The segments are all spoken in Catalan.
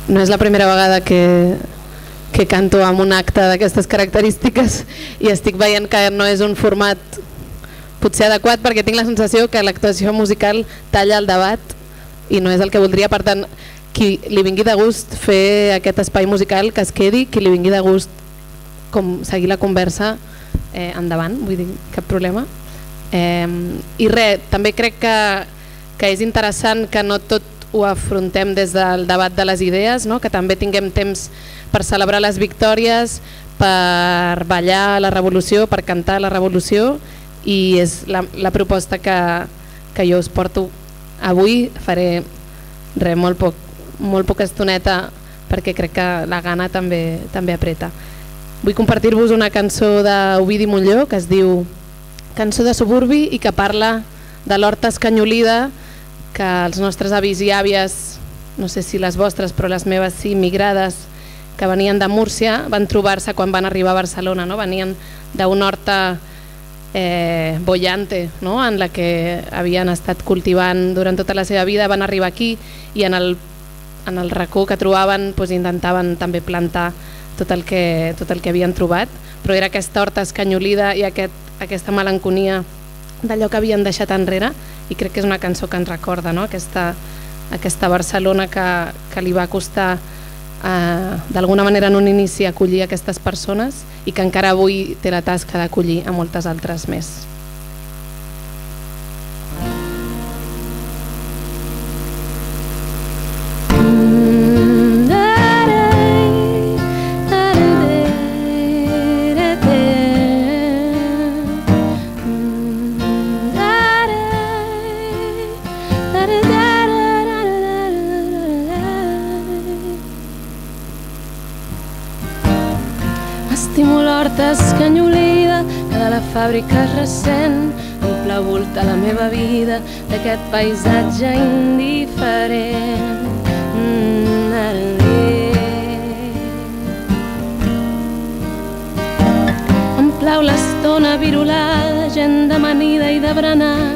no és la primera vegada que canto en un acte d'aquestes característiques i estic veient que no és un format potser adequat perquè tinc la sensació que l'actuació musical talla el debat i no és el que voldria. Per tant, qui li vingui de gust fer aquest espai musical que es quedi, qui li vingui de gust com seguir la conversa, endavant, vull dir, cap problema. I res, també crec que és interessant que no tot ho afrontem des del debat de les idees, no? Que també tinguem temps per celebrar les victòries, per ballar la revolució, per cantar la revolució, i és la proposta que jo us porto avui. Faré molt poca estoneta perquè crec que la gana també apreta. Vull compartir-vos una cançó d'Ovidi Montllor que es diu Cançó de suburbi i que parla de l'horta escanyolida que els nostres avis i àvies, no sé si les vostres però les meves sí, migrades, que venien de Múrcia, van trobar-se quan van arribar a Barcelona, no? Venien d'una horta bollante, no? En la que havien estat cultivant durant tota la seva vida, van arribar aquí i en el racó que trobaven intentaven també plantar tot el que havien trobat, però era aquesta horta escanyolida i aquesta melanconia d'allò que havien deixat enrere, i crec que és una cançó que ens recorda, no? Aquesta Barcelona que li va costar d'alguna manera en un inici acollir aquestes persones i que encara avui té la tasca d'acollir a moltes altres més. Estimo l'horta escanyolida que de la fàbrica és recent, omple volta la meva vida d'aquest paisatge indiferent. Em plau l'estona virolada, gent d'amanida i de berenar,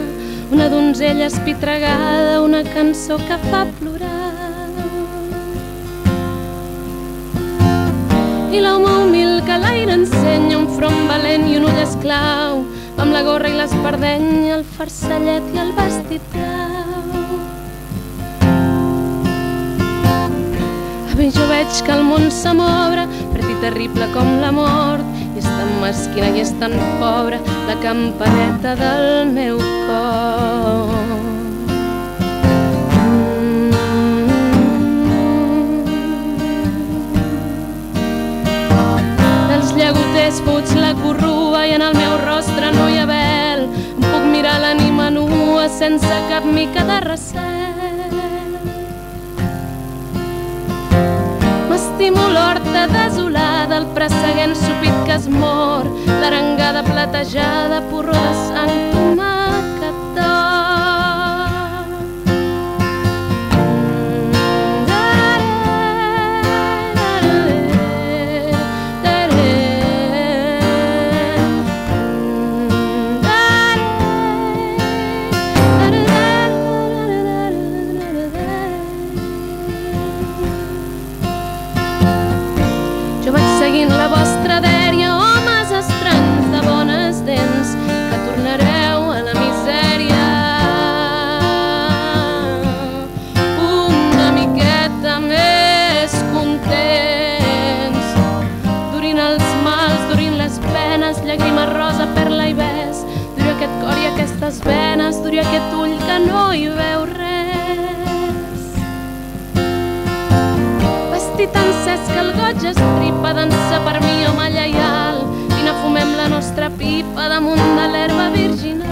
una donzella espitregada, una cançó que fa plorar. I l'home humil que l'aire ensenya, un front valent i un ull esclau, amb la gorra i l'espardenya, el farcellet i el vestit blau. Avui jo veig que el món s'amobra, fred i terrible com la mort, i és tan mesquina i és tan pobra la campaneta del meu cor. Llagoters fuig la corrua i en el meu rostre no hi ha vel, em puc mirar l'ànima nua sense cap mica de recel. M'estimo l'horta desolada, el presseguent supit que es mor, l'arengada platejada, porró de sang, tomàquet d'or. Seguint la vostra dèria, homes estranys de bones dents, que tornareu a la misèria. Una miqueta més contents, durin els mals, durin les penes, llàgrima rosa, perla i bes, duri aquest cor i aquestes venes, duri aquest ull que no hi veu res. Vestit encès que el goig estripa, dansa per mi, home lleial, vine fumem la nostra pipa damunt de l'herba virginal.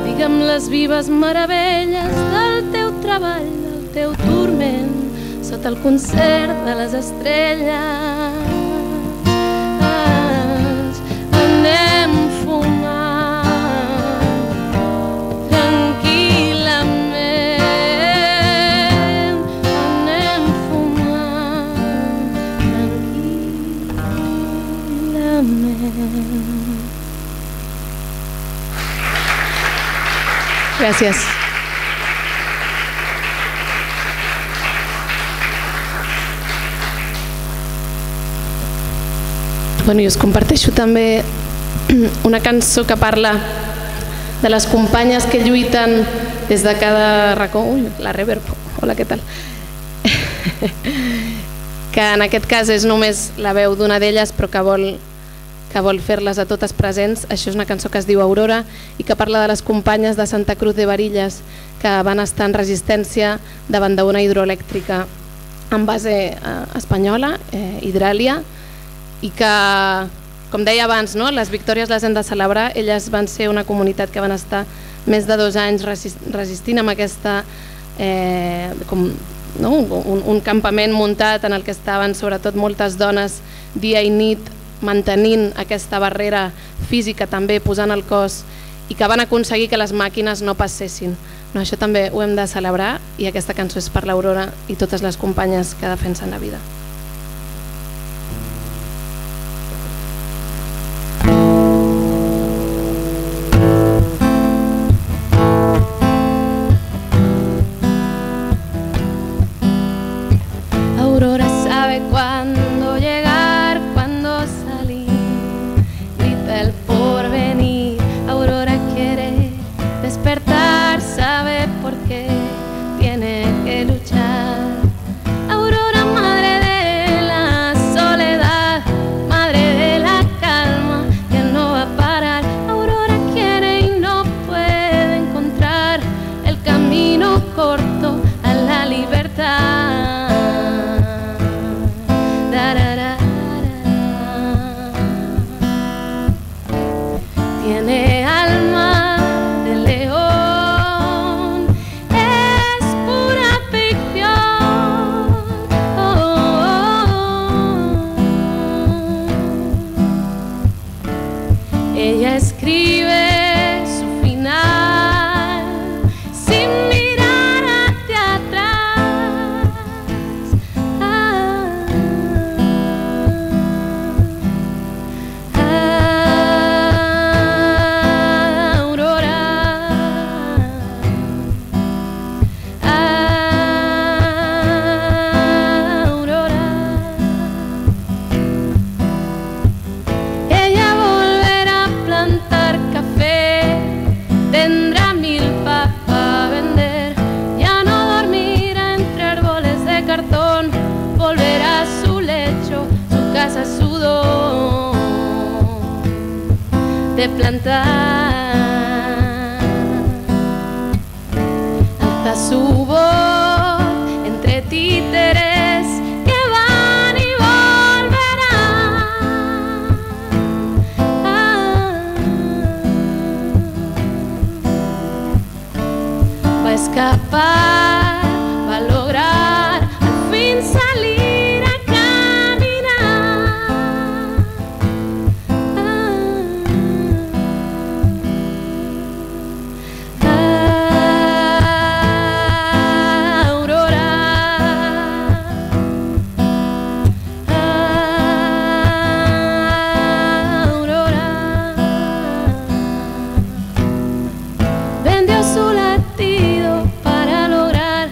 Digue'm les vives meravelles del teu treball, del teu turment, sota el concert de les estrelles. Anem fumant tranquil·lament. Gràcies. Bueno, i us comparteixo també una cançó que parla de les companyes que lluiten des de cada racó. Ui, la reverb, hola, què tal? Que en aquest cas és només la veu d'una d'elles, però que vol fer-les a totes presents. Això és una cançó que es diu Aurora i que parla de les companyes de Santa Cruz de Varillas que van estar en resistència davant d'una hidroelèctrica en base espanyola, Hidralia, i que, com deia abans, no? Les victòries les hem de celebrar. Elles van ser una comunitat que van estar més de 2 anys resistint amb aquesta, un campament muntat en el que estaven sobretot moltes dones dia i nit mantenint aquesta barrera física, també posant el cos, i que van aconseguir que les màquines no passessin. Això també ho hem de celebrar i aquesta cançó és per l'Aurora i totes les companyes que defensen la vida. Aurora sabe cuándo llegar, cuándo salir, grita el porvenir. Aurora quiere despertar, sabe por qué tiene que luchar. Aurora, madre de la soledad, madre de la calma que no va a parar. Aurora quiere y no puede encontrar el camino corto a la libertad. Tiene alma de león, es pura ficción. Ella escribe su final sin mirar hacia atrás. Volverá a su lecho, su casa, su don de plantar. Alza su voz entre títeres que van y volverán. Va a escapar, va a lograr salir a caminar. Aurora, Aurora vendió su latido para lograr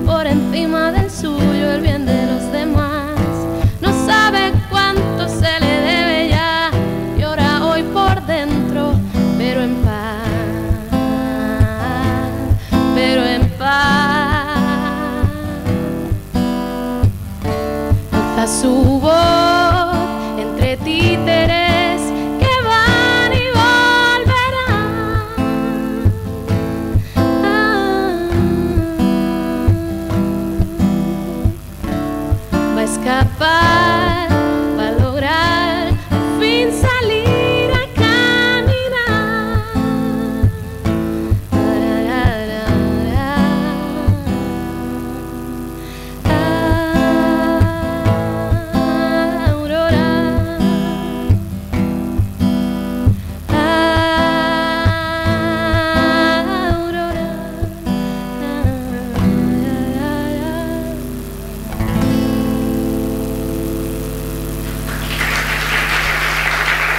por encima del suyo el bien de los demás. No sabe cuánto se le debe ya, llora hoy por dentro, pero en paz, pero en paz. Alza su voz entre títeres que van y volverán. Va a escapar, va a lograr al fin salir a caminar. Aurora, Aurora.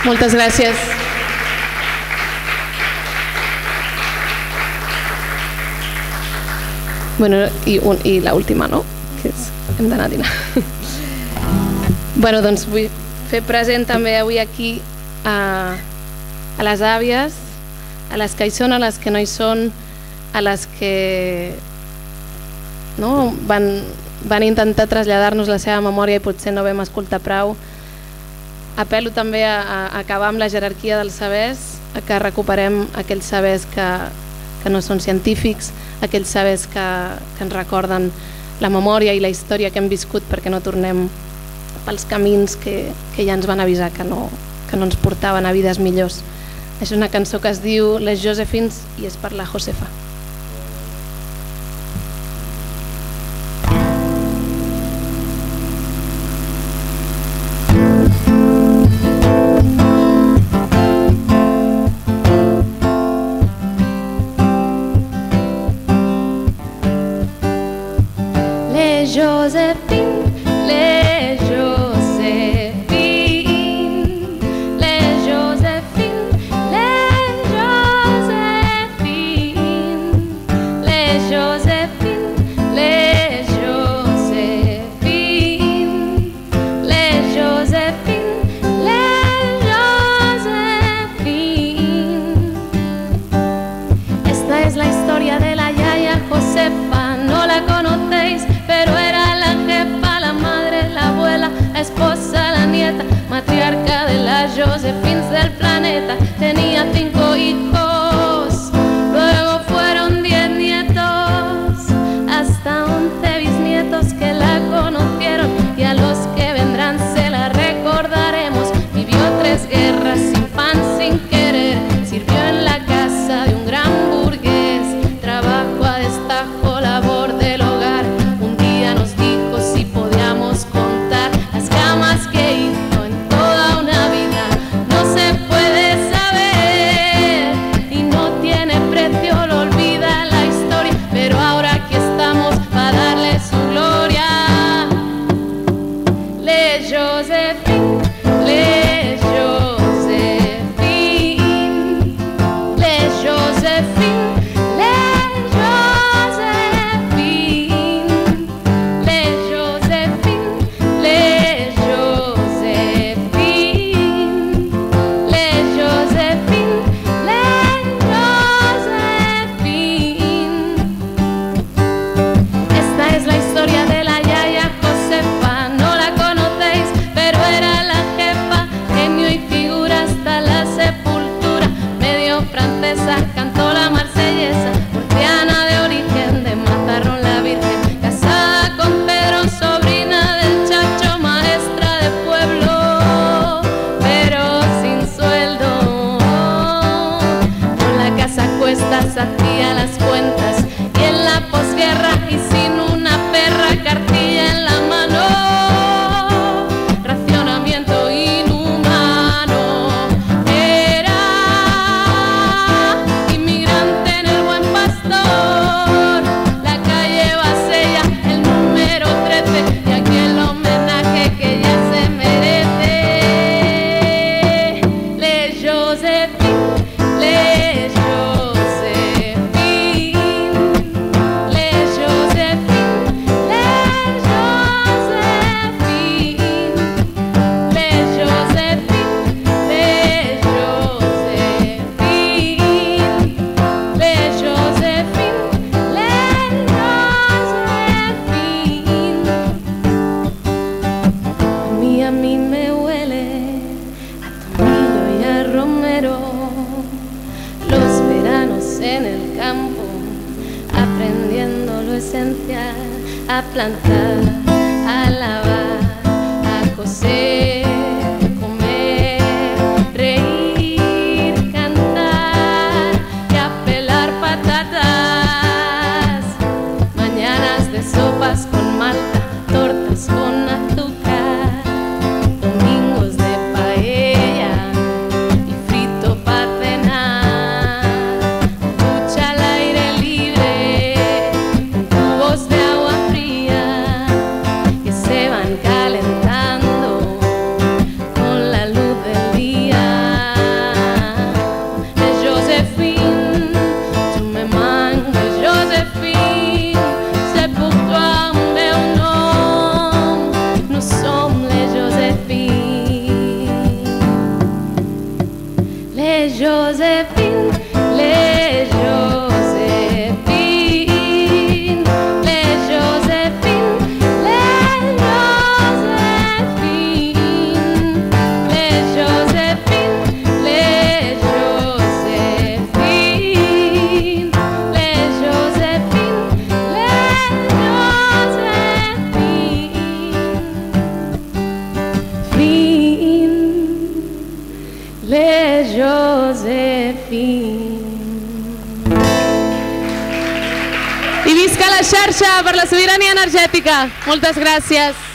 Moltes gràcies. Bueno, i l'última, no? Que és, hem d'anar a dinar. Bueno, doncs vull fer present també avui aquí a les àvies, a les que hi són, a les que no hi són, a les que no, van intentar traslladar-nos la seva memòria i potser no vam escoltar prou. Apel·lo també a acabar amb la jerarquia dels sabers, a que recuperem aquells sabers que no són científics, aquells sabers que ens recorden la memòria i la història que hem viscut perquè no tornem pels camins que ja ens van avisar que no ens portaven a vides millors. És una cançó que es diu Les Josephines i és per la Josefa. Josephine, les Josephine, les Josephine, les Josephine, les Josephine, les Josephine, les Josephine, les Josephine. Esta es la historia de la Yaya Josefa, no la conocéis, pero era la jefa, la madre, la abuela, la esposa, la nieta, matriarca de las Josephines del planeta. Tenía 5 hijos, luego fueron 10 nietos, hasta 11 bisnietos que la conocieron y a los que vendrán se la recordaremos. Vivió 3 guerras sin pan, sin querer, sirvió en la casa de un gran burgués, trabajo a destajo, labor del hogar. Nos dijo si podíamos contar las camas que hizo en toda una vida. No se puede saber y no tiene precio, lo olvida la historia, pero ahora aquí estamos para darle su gloria. Les Josephine, les Josephine, les Josephine, les Josephine. Cantó la marsellesa, murciana de origen, de Mazarrón la Virgen, casada con Pedro, sobrina del Chacho, maestra de pueblo, pero sin sueldo. Con la casa a cuestas hacía las cuentas y en la posguerra y sin una perra, cartilla en la mano, racionamiento inhumano. La calle Basella, el número 13, y aquí el homenaje que ella se merece. Les Josephine, les Josephine, les Josephine, les Josephine, les Josephine, les Josephine, les Josephine. A mí me huele a tomillo y a romero, los veranos en el campo, aprendiendo lo esencial, a plantar, a lavar, a coser, comer, reír, cantar y a pelar patatas, mañanas de sopas con malta, tortas con azúcar, domingos de paella y frito para cenar, ducha al aire libre, con cubos de agua fría que se van calentando Josephine. I visca la xarxa per la sobirania energètica. Moltes gràcies.